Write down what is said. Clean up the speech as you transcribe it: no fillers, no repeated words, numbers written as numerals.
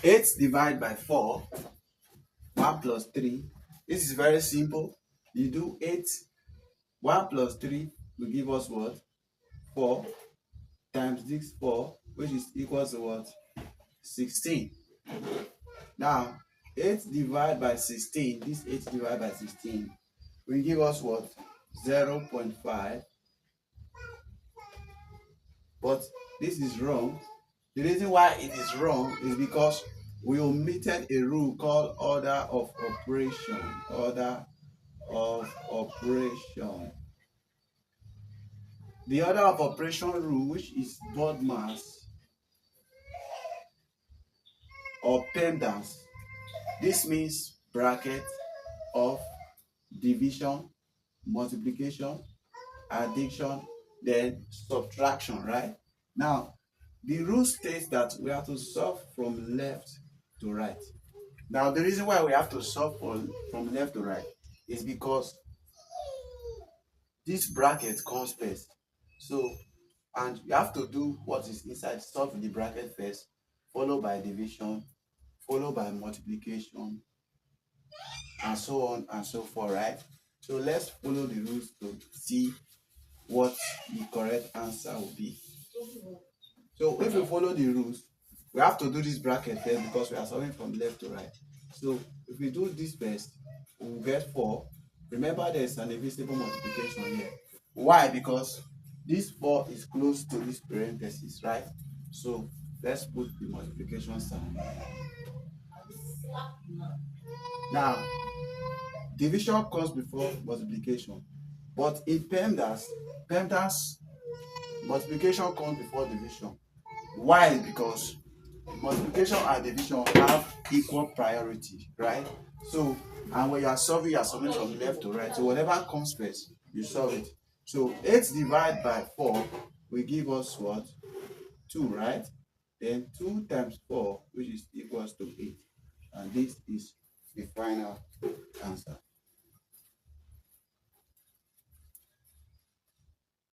8 divided by 4, 1 plus 3. This is very simple. You do 8, 1 plus 3 will give us what? 4 times this 4, which is equals to what? 16. Now, 8 divided by 16, this 8 divided by 16 will give us what? 0.5. But this is wrong. The reason why it is wrong is because we omitted a rule called order of operation. Order of operation. The order of operation rule, which is BODMAS or PEMDAS, this means bracket of division, multiplication, addition, then subtraction, right? Now, the rule states that we have to solve from left to right. Now, the reason why we have to solve from left to right is because this bracket comes first. So, and you have to do what is inside, solve the bracket first, followed by division, followed by multiplication, and so on and so forth, right? So let's follow the rules to see what the correct answer will be. So if we follow the rules, we have to do this bracket first because we are solving from left to right. So if we do this first, we will get 4. Remember, there is an invisible multiplication here. Why? Because this 4 is close to this parenthesis, right? So let's put the multiplication sign. Now, division comes before multiplication, but in PEMDAS multiplication comes before division. Why? Because multiplication and division have equal priority, right? So, and when you are solving from left to right. So whatever comes first, you solve it. So 8 divided by 4 will give us what? 2, right? Then 2 times 4, which is equals to 8. And this is the final answer.